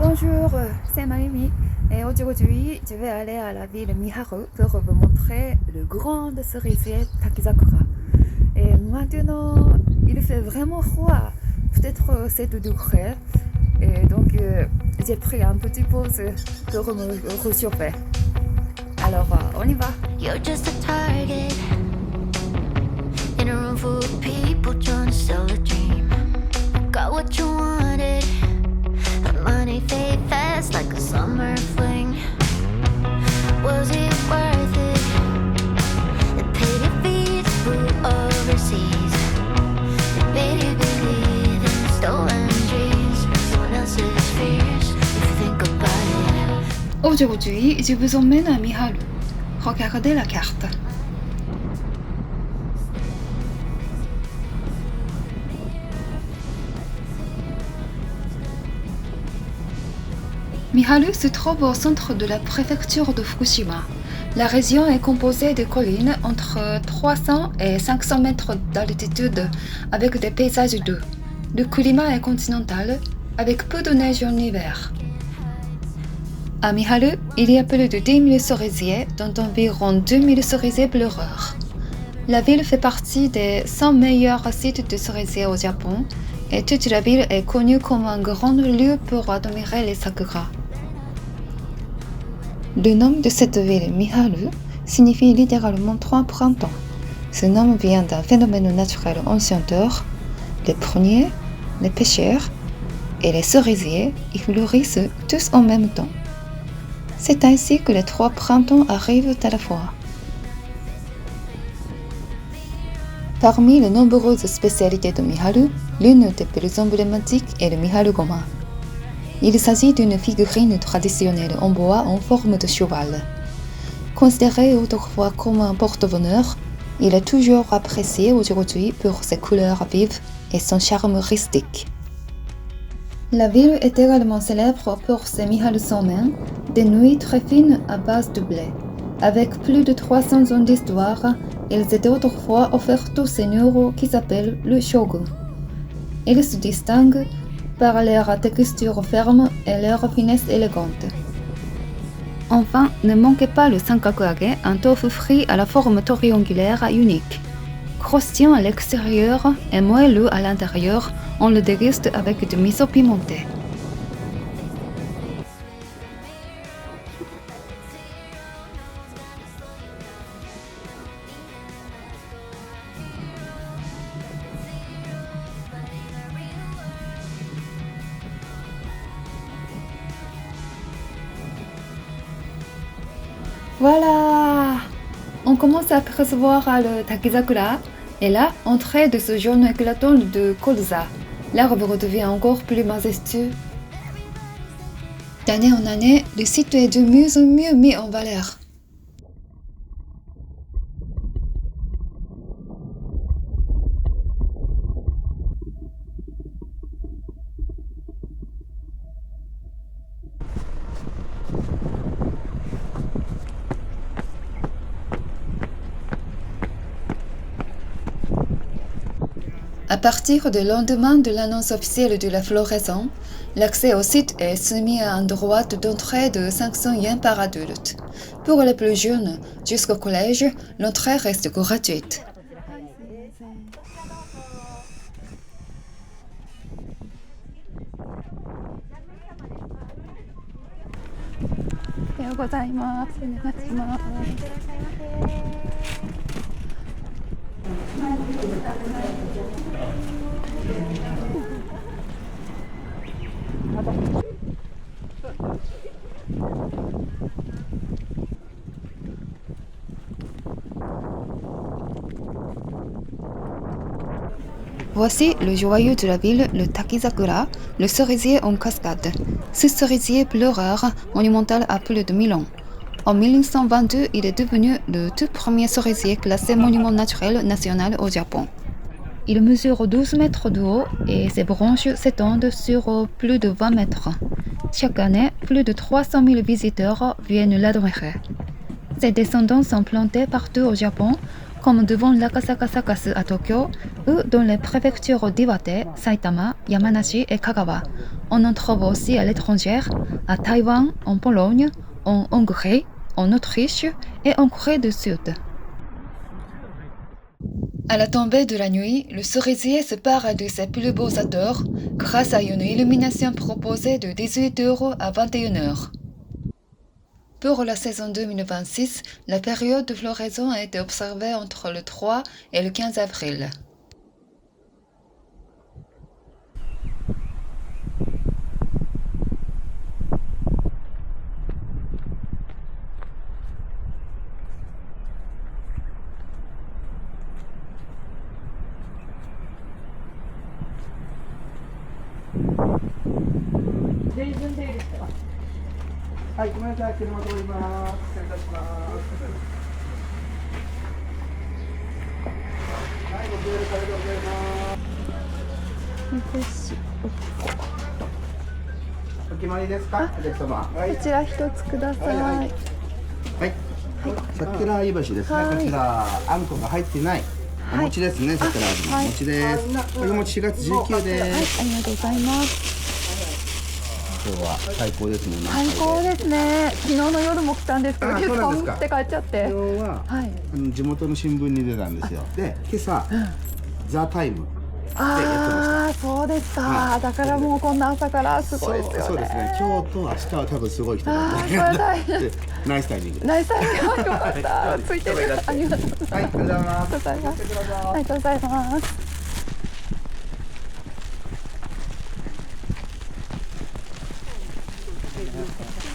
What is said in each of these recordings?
Bonjour, c'est Mayumi et aujourd'hui je vais aller à la ville Miharu pour vous montrer le grand cerisier Takizakura. Et maintenant il fait vraiment froid, peut-être 7 degrés, et donc j'ai pris un petit pause pour me réchauffer. Alors on y va. You're just a target in a room full of people trying to sell a dream. Got what you wanted, but money fade fast like a summer fling. Was it worth it? The paid your fees flew overseas. They made you believe in stolen dreams, someone else's fears. If you think about it. Aujourd'hui je vous emmène à Miharu. Regardez la carte. Miharu se trouve au centre de la préfecture de Fukushima. La région est composée de collines entre 300 et 500 mètres d'altitude avec des paysages doux. Le climat est continental avec peu de neige en hiver. À Miharu, il y a plus de 10 000 cerisiers, dont environ 2 000 cerisiers pleureurs. La ville fait partie des 100 meilleurs sites de cerisiers au Japon et toute la ville est connue comme un grand lieu pour admirer les sakuras. Le nom de cette ville, Miharu, signifie littéralement 3 printemps. Ce nom vient d'un phénomène naturel enchanteur. Les pruniers, les pêcheurs et les cerisiers y fleurissent tous en même temps. C'est ainsi que les 3 printemps arrivent à la fois. Parmi les nombreuses spécialités de Miharu, l'une des plus emblématiques est le Miharu Goma. Il s'agit d'une figurine traditionnelle en bois en forme de cheval. Considéré autrefois comme un porte-bonheur, il est toujours apprécié aujourd'hui pour ses couleurs vives et son charme rustique. La ville est également célèbre pour ses Miharu Somen, des nouilles très fines à base de blé. Avec plus de 300 ans d'histoire, ils étaient autrefois offerts aux seigneurs qui s'appellent le shogun. Ils se distinguent par leur texture ferme et leur finesse élégante. Enfin, ne manquez pas le sankakuage, un tofu frit à la forme triangulaire unique. Croustillant à l'extérieur et moelleux à l'intérieur, on le déguste avec du miso pimenté. Voilà! On commence à percevoir le Takizakura, et là, entrée de ce jaune éclatant de colza. L'arbre devient encore plus majestueux. D'année en année, le site est de mieux en mieux mis en valeur. À partir du lendemain de l'annonce officielle de la floraison, l'accès au site est soumis à un droit d'entrée de 500 yens par adulte. Pour les plus jeunes, jusqu'au collège, l'entrée reste gratuite. Voici le joyau de la ville, le Takizakura, le cerisier en cascade. Ce cerisier pleureur monumental a plus de 1000 ans. En 1922, il est devenu le tout premier cerisier classé monument naturel national au Japon. Il mesure 12 mètres de haut et ses branches s'étendent sur plus de 20 mètres. Chaque année, plus de 300 000 visiteurs viennent l'admirer. Ses descendants sont plantés partout au Japon, comme devant l'Akasaka Circus à Tokyo ou dans les préfectures d'Iwate, Saitama, Yamanashi et Kagawa. On en trouve aussi à l'étranger, à Taïwan, en Pologne, en Hongrie, en Autriche et en Corée du Sud. À la tombée de la nuit, le cerisier se pare de ses plus beaux odeurs grâce à une illumination proposée de 18h à 21h. Pour la saison 2026, la période de floraison a été observée entre le 3 et le 15 avril.お決まりですか、お客様。はい。こちら一つください。はい。桜いばしですね。こちらあんこが入ってないお餅ですね。桜味のお餅です。お餅4月19です。ありがとうございます。今日は最高ですね。最高ですね。昨日の夜も来たんですけど、結構持って帰っちゃって。今日は地元の新聞に出たんですよ。で、今朝ザタイム。ああ、そうですか。だからもうこんな朝からすごいですよね。そうですね。今日と明日は多分すごい人なんで。ナイスタイミングです。ナイスタイミング。よかった。ついてる。ありがとうございます。ありがとうございます。ありがとうございます。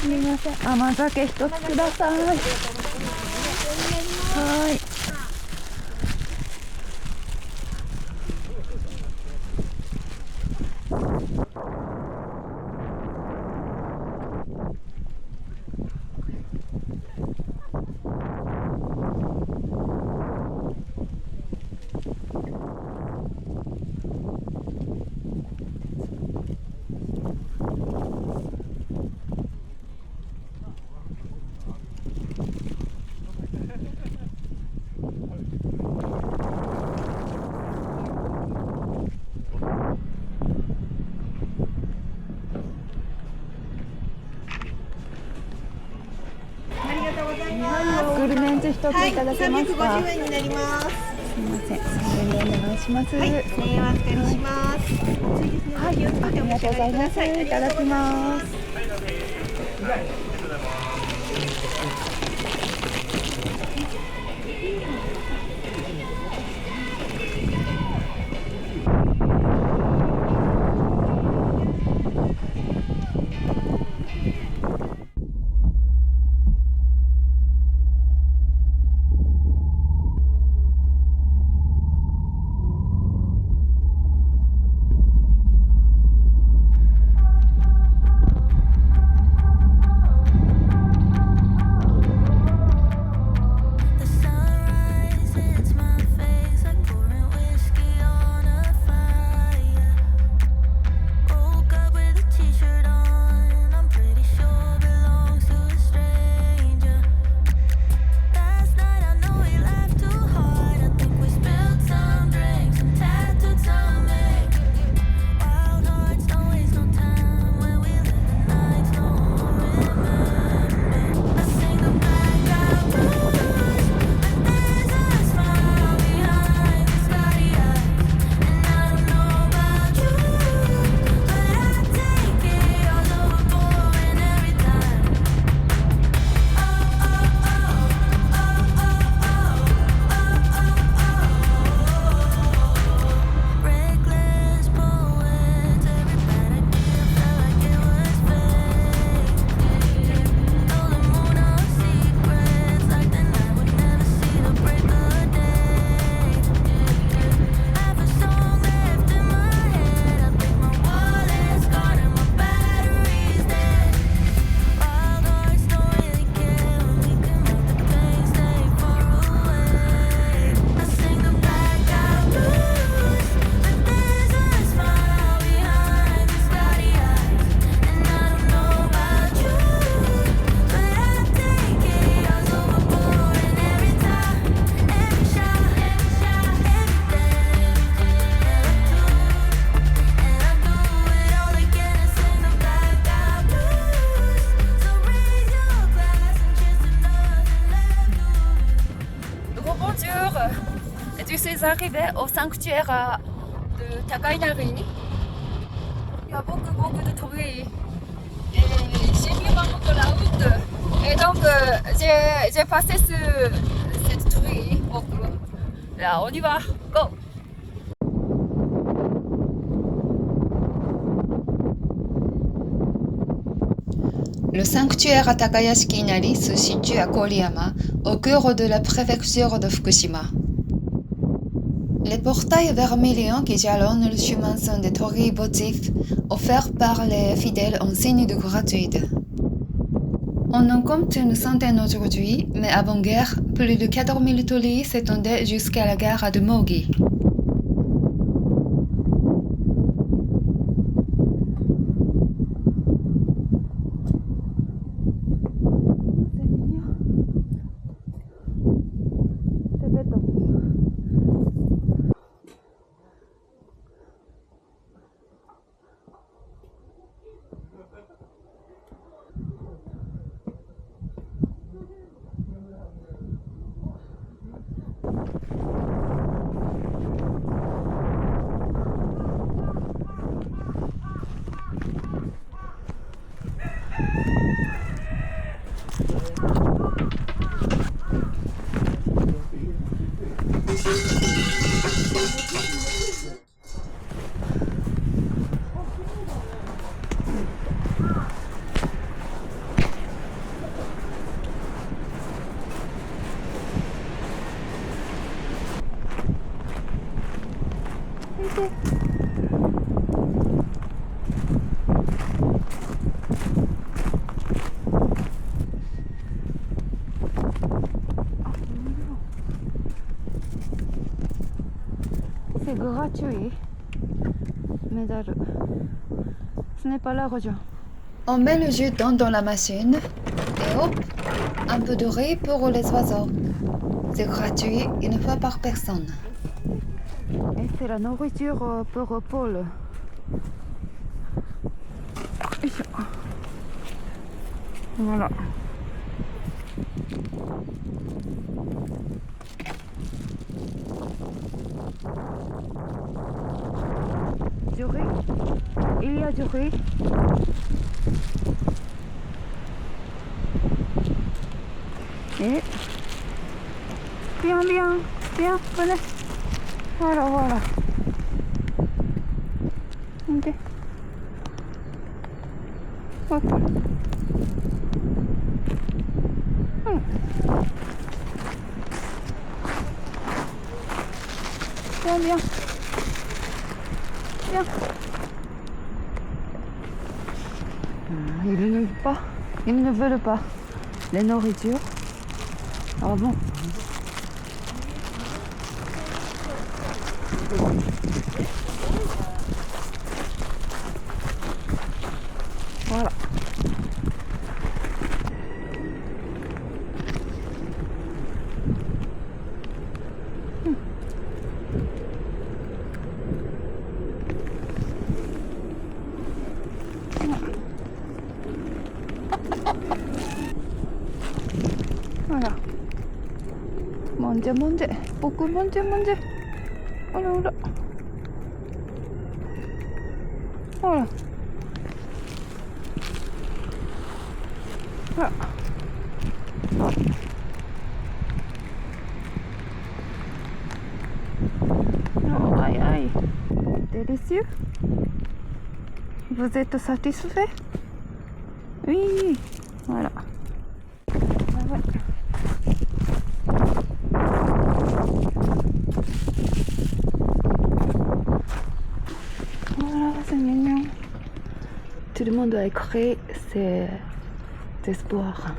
すみません。甘酒一つください。はい。グルメンズ一ついただけますか。350円になります。すみません、1000円でお願いします。はい、1000円お預かりします。はい、ありがとうございます。いただきます。suis arrivée au sanctuaire de Takainari. Il y a beaucoup de touristes. Et j'ai mis beaucoup de la route. Et donc, j'ai passé cette touristes beaucoup. Là, on y va. Go! Le sanctuaire Takayashiki Inari se situe à Koriyama, au cœur de la préfecture de Fukushima. Les portails vermilions qui jalonnent le chemin sont des torii votifs offerts par les fidèles en signe de gratitude. On en compte une centaine aujourd'hui, mais avant-guerre, plus de 4000 torii s'étendaient jusqu'à la gare de Mogi. C'est gratuit. Médaille. Ce n'est pas l'argent. On met le jeton dans la machine et hop, un peu de riz pour les oiseaux. C'est gratuit une fois par personne. Et c'est la nourriture pour Paul. Voilà. Du riz. Il y a du riz. Et bien, venez. Voilà. Ok. Hop. Bien. Ils ne veulent pas les nourritures. Ah bon? Voilà. Voilà. Mange. Beaucoup mange. Voilà. Voilà. Oh, aïe. Délicieux. Vous êtes satisfait? Oui. Voilà. Voilà, c'est mignon. Tout le monde a écrit ses espoirs.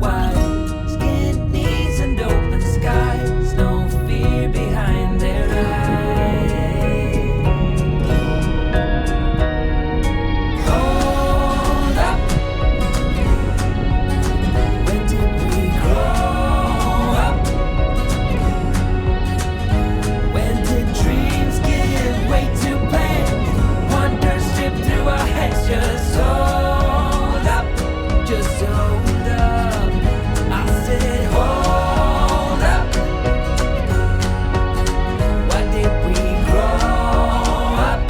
White skin, knees and open skies, no fear behind their eyes. Hold up, when did we grow up? When did dreams give way to pain? Wonder strip through our heads, just hold up, just hold up. I said hold up. Why did we grow up?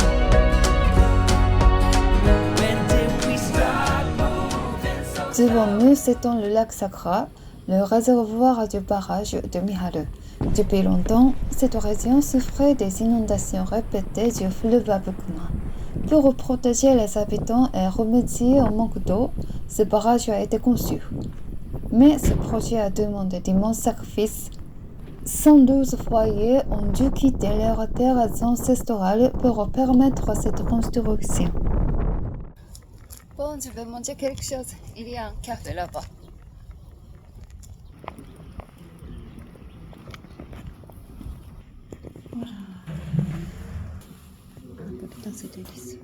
When did we start moving so Devant nous s'étend le lac Sakra, le réservoir du barrage de Miharu. Depuis longtemps, cette région souffrait des inondations répétées du fleuve Abukuma. Pour protéger les habitants et remédier au manque d'eau, ce barrage a été conçu. Mais ce projet a demandé d'immenses sacrifices. 112 foyers ont dû quitter leurs terres ancestrales pour permettre cette construction. Bon, je vais manger quelque chose. Il y a un café là-bas. Voilà. Putain, c'est délicieux.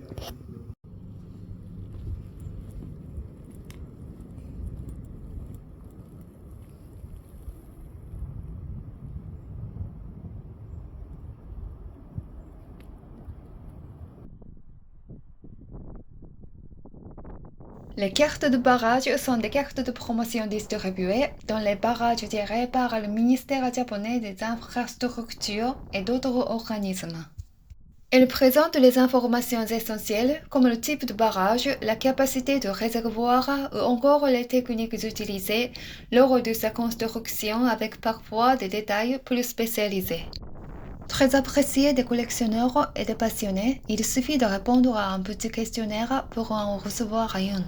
Les cartes de barrage sont des cartes de promotion distribuées dans les barrages gérés par le ministère japonais des infrastructures et d'autres organismes. Elles présentent les informations essentielles comme le type de barrage, la capacité de réservoir ou encore les techniques utilisées lors de sa construction avec parfois des détails plus spécialisés. Très apprécié des collectionneurs et des passionnés, il suffit de répondre à un petit questionnaire pour en recevoir une.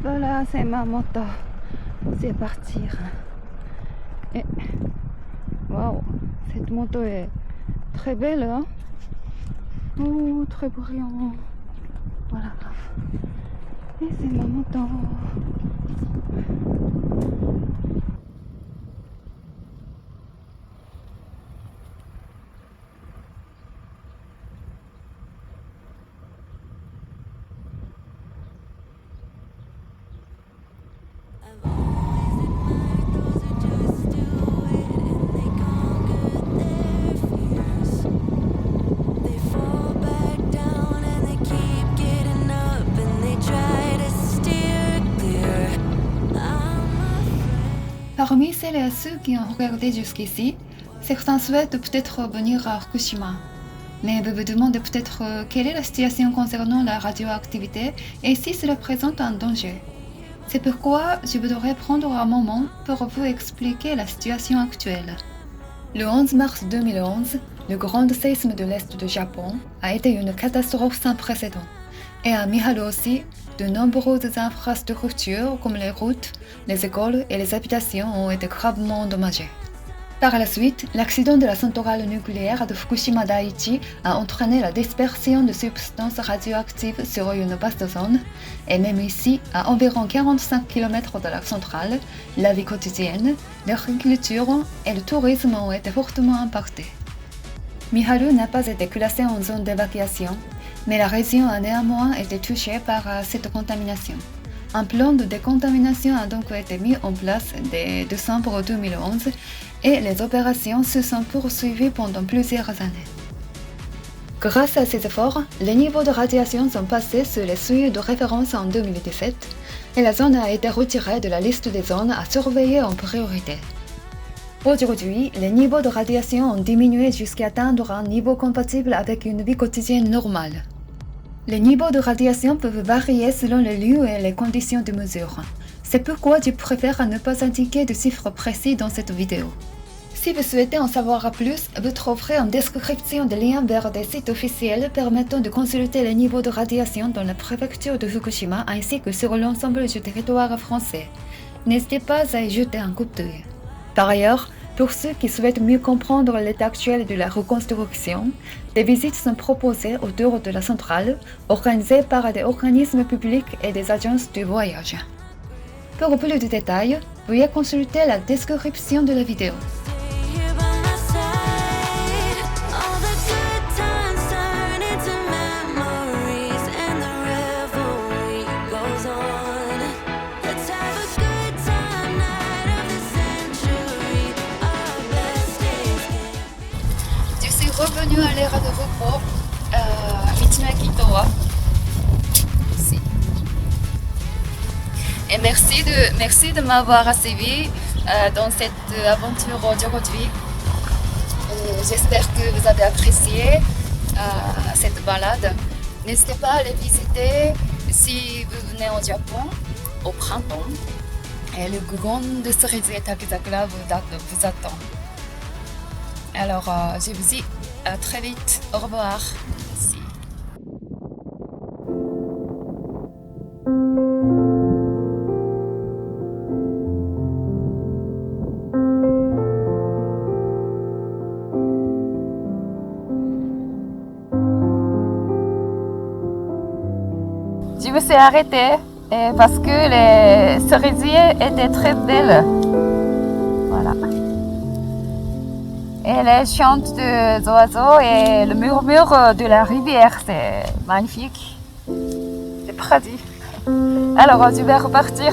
Voilà, c'est ma moto. C'est partir. Et waouh, cette moto est très belle, hein? Oh, très brillant. Voilà. Et c'est ma moto. Parmi celles et ceux qui ont regardé jusqu'ici, certains souhaitent peut-être venir à Fukushima. Mais vous vous demandez peut-être quelle est la situation concernant la radioactivité et si cela présente un danger. C'est pourquoi je voudrais prendre un moment pour vous expliquer la situation actuelle. Le 11 mars 2011, le grand séisme de l'Est du Japon a été une catastrophe sans précédent. Et à Miharu aussi, de nombreuses infrastructures comme les routes, les écoles et les habitations ont été gravement endommagées. Par la suite, l'accident de la centrale nucléaire de Fukushima Daiichi a entraîné la dispersion de substances radioactives sur une vaste zone, et même ici, à environ 45 km de la centrale, la vie quotidienne, l'agriculture et le tourisme ont été fortement impactés. Miharu n'a pas été classée en zone d'évacuation, mais la région a néanmoins été touchée par cette contamination. Un plan de décontamination a donc été mis en place dès décembre 2011 et les opérations se sont poursuivies pendant plusieurs années. Grâce à ces efforts, les niveaux de radiation sont passés sous les seuils de référence en 2017 et la zone a été retirée de la liste des zones à surveiller en priorité. Aujourd'hui, les niveaux de radiation ont diminué jusqu'à atteindre un niveau compatible avec une vie quotidienne normale. Les niveaux de radiation peuvent varier selon les lieux et les conditions de mesure. C'est pourquoi je préfère ne pas indiquer de chiffres précis dans cette vidéo. Si vous souhaitez en savoir plus, vous trouverez en description des liens vers des sites officiels permettant de consulter les niveaux de radiation dans la préfecture de Fukushima ainsi que sur l'ensemble du territoire français. N'hésitez pas à y jeter un coup d'œil. Par ailleurs, pour ceux qui souhaitent mieux comprendre l'état actuel de la reconstruction, des visites sont proposées autour de la centrale, organisées par des organismes publics et des agences de voyage. Pour plus de détails, veuillez consulter la description de la vidéo. Here by my side, all the good times turn into memories, and the revelry goes on. Let's have a good time, night of the century, our best days. Je suis revenue à l'ère de repos Michimaki-Towa. Ici. Et merci de m'avoir suivi dans cette aventure aujourd'hui. J'espère que vous avez apprécié cette balade. N'hésitez pas à les visiter si vous venez au Japon au printemps. Et le grand cerisier Takizakura vous attend. Alors, je vous dis à très vite. Au revoir. Merci. Je me suis arrêtée parce que les cerisiers étaient très belles. Voilà. Et les chants des oiseaux et le murmure de la rivière, c'est magnifique. C'est pratique. Alors, je vais repartir.